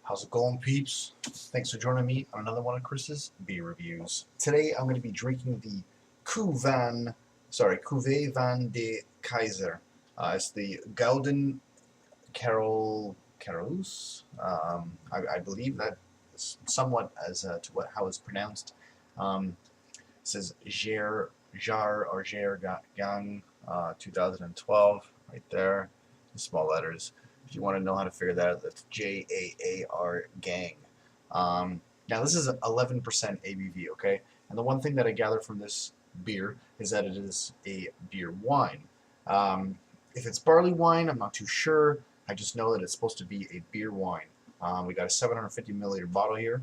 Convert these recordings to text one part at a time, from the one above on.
How's it going, peeps? Thanks for joining me on another one of Chris's beer reviews. Today I'm going to be drinking the Cuvée van de Keizer. It's the Gouden Carolus. I believe that is somewhat as to how it's pronounced. It says Jar Gang 2012 right there, in small letters. If you want to know how to figure that out, that's JAAR Gang. Now this is 11% ABV, okay? And the one thing that I gather from this beer is that it is a beer wine. If it's barley wine, I'm not too sure. I just know that it's supposed to be a beer wine. We got a 750 milliliter bottle here.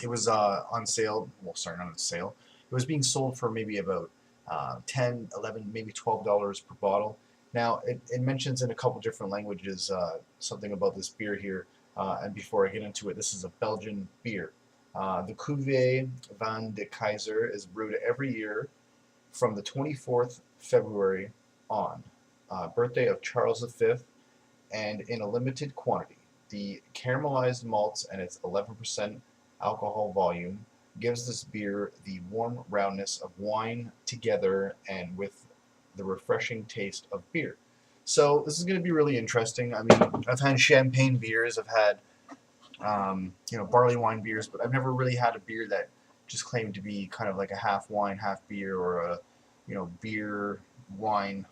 It was on sale. Well, sorry, not on sale. It was being sold for maybe about $10, $11, maybe $12 per bottle. Now, it mentions in a couple different languages something about this beer here, and before I get into it, this is a Belgian beer. The Cuvée van de Keizer is brewed every year from the 24th February on, birthday of Charles V, and in a limited quantity. The caramelized malts and its 11% alcohol volume gives this beer the warm roundness of wine together and with the refreshing taste of beer. So this is going to be really interesting. I mean, I've had champagne beers, I've had barley wine beers, but I've never really had a beer that just claimed to be kind of like a half wine, half beer, or a beer wine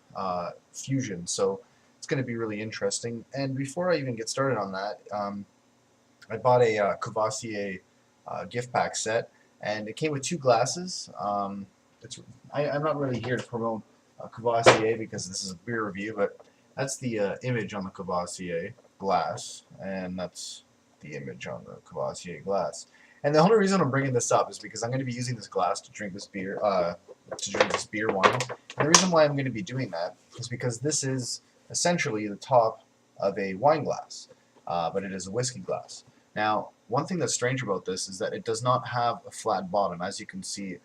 fusion. So it's going to be really interesting. And before I even get started on that, I bought a Courvoisier gift pack set, and it came with 2 glasses. I'm not really here to promote Courvoisier because this is a beer review, but that's the image on the Courvoisier glass, and that's the image on the Courvoisier glass. And the only reason I'm bringing this up is because I'm going to be using this glass to drink this beer, wine. And the reason why I'm going to be doing that is because this is essentially the top of a wine glass, but it is a whiskey glass. Now, one thing that's strange about this is that it does not have a flat bottom, as you can see.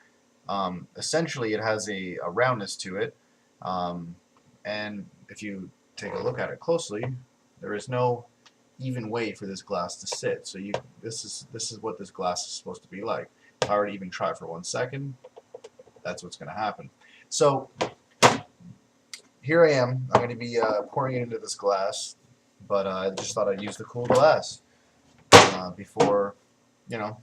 Essentially, it has a roundness to it, and if you take a look at it closely, there is no even way for this glass to sit. So this is what this glass is supposed to be like. If I were to even try for 1 second, that's what's going to happen. So here I am. I'm going to be pouring it into this glass, but I just thought I'd use the cool glass before.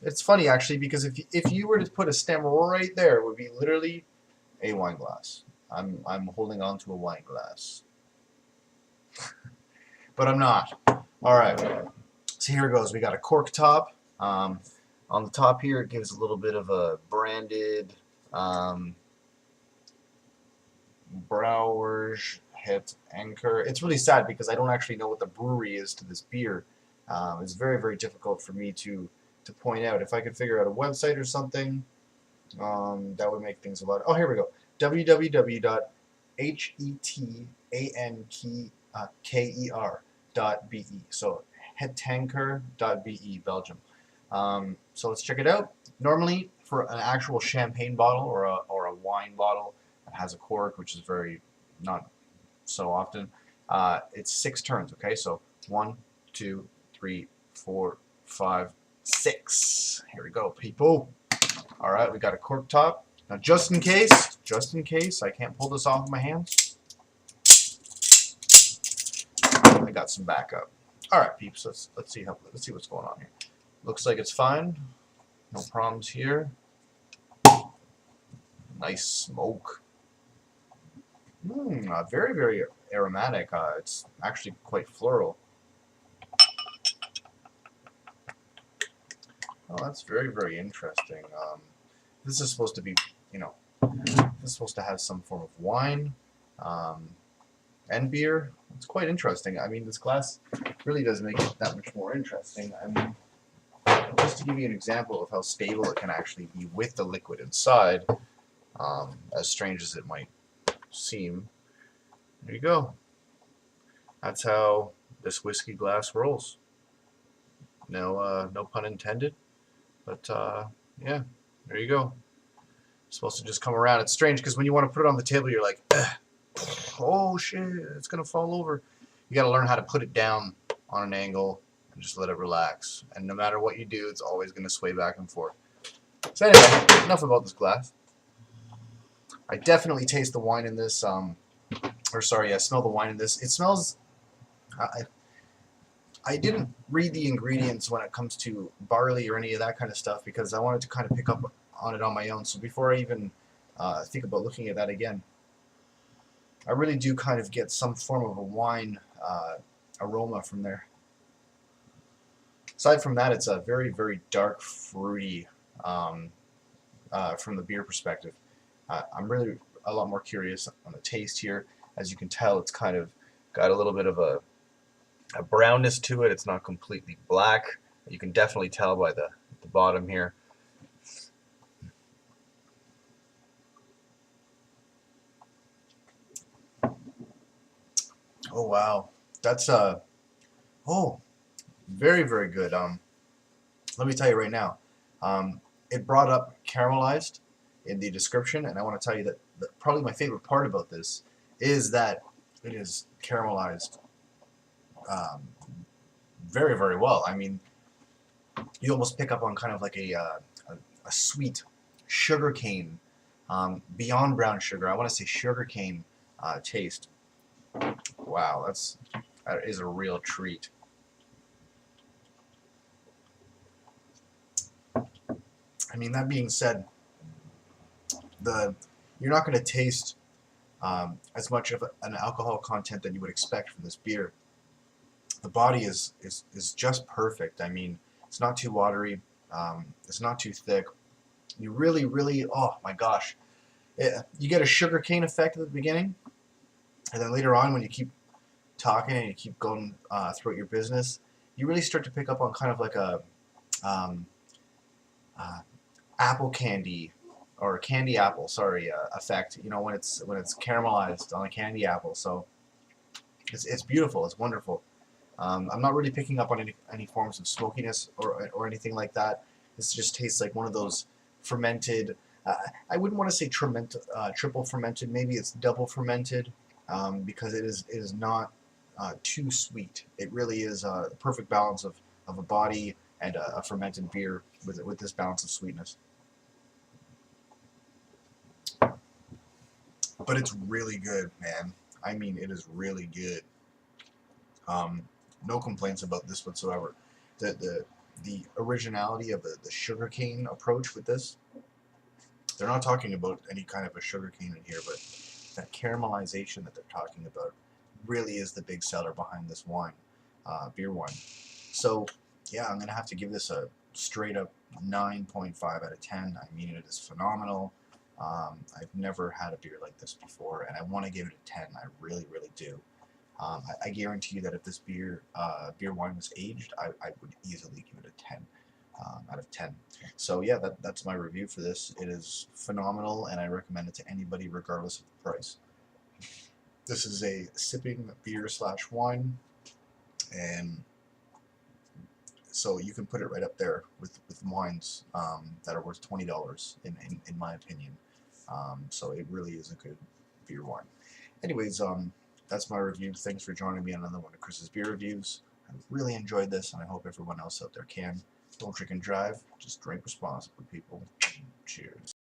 It's funny actually, because if you were to put a stem right there, it would be literally a wine glass. I'm holding on to a wine glass, but I'm not. All right, so here it goes. We got a cork top. On the top here, it gives a little bit of a branded Brouwerij Het Anker. It's really sad because I don't actually know what the brewery is to this beer. It's very, very difficult for me to point out. If I could figure out a website or something, that would make things a lot. Oh, here we go. www.hetanker.be. So hetanker.be, Belgium. So let's check it out. Normally, for an actual champagne bottle or a wine bottle that has a cork, which is very not so often, it's 6 turns. Okay, so 1, 2, 3, 4, 5, 6. Here we go, people. All right, we got a cork top. Now, just in case, I can't pull this off with my hands, I got some backup. All right, peeps. Let's see what's going on here. Looks like it's fine. No problems here. Nice smoke. Very, very aromatic. It's actually quite floral. Oh, that's very, very interesting. This is supposed to be, this is supposed to have some form of wine and beer. It's quite interesting. I mean, this glass really does make it that much more interesting. I mean, just to give you an example of how stable it can actually be with the liquid inside, as strange as it might seem, there you go. That's how this whiskey glass rolls. No pun intended. But yeah, there you go. It's supposed to just come around. It's strange because when you want to put it on the table, you're like, oh shit, it's gonna fall over. You got to learn how to put it down on an angle and just let it relax. And no matter what you do, it's always going to sway back and forth. So anyway, enough about this glass. I definitely taste the wine in this, or sorry, I smell the wine in this. It smells, I didn't read the ingredients when it comes to barley or any of that kind of stuff because I wanted to kind of pick up on it on my own. So before I even think about looking at that again, I really do kind of get some form of a wine aroma from there. Aside from that, it's a very, very dark, fruity from the beer perspective. I'm really a lot more curious on the taste here. As you can tell, it's kind of got a little bit of a brownness to it. It's not completely black. You can definitely tell by the bottom here. Oh wow, that's oh, very, very good. Let me tell you right now, it brought up caramelized in the description, and I want to tell you that probably my favorite part about this is that it is caramelized very, very well. I mean, you almost pick up on kind of like a sweet sugar cane, beyond brown sugar. I want to say sugar cane taste. Wow, that is a real treat. I mean, that being said, you're not going to taste as much of an alcohol content that you would expect from this beer. The body is just perfect. I mean, it's not too watery. It's not too thick. You really, really, oh my gosh, you get a sugar cane effect at the beginning, and then later on, when you keep talking and you keep going throughout your business, you really start to pick up on kind of like a apple candy or candy apple, sorry, effect. You know, when it's caramelized on a candy apple. So it's beautiful. It's wonderful. I'm not really picking up on any forms of smokiness or anything like that. This just tastes like one of those fermented. I wouldn't want to say triple fermented. Maybe it's double fermented because it is not too sweet. It really is a perfect balance of a body and a fermented beer with this balance of sweetness. But it's really good, man. I mean, it is really good. No complaints about this whatsoever. The originality of the sugarcane approach with this. They're not talking about any kind of a sugarcane in here, but that caramelization that they're talking about really is the big seller behind this wine, beer wine. So yeah, I'm gonna have to give this a straight up 9.5 out of 10. I mean, it is phenomenal. I've never had a beer like this before, and I want to give it a 10. I really, really do. I guarantee you that if this beer wine was aged, I would easily give it a 10 out of 10. So yeah, that's my review for this. It is phenomenal, and I recommend it to anybody regardless of the price. This is a sipping beer / wine, and so you can put it right up there with wines that are worth $20 in my opinion. So it really is a good beer wine. Anyways, that's my review. Thanks for joining me on another one of Chris's beer reviews. I really enjoyed this, and I hope everyone else out there can. Don't drink and drive. Just drink responsibly, people. Cheers.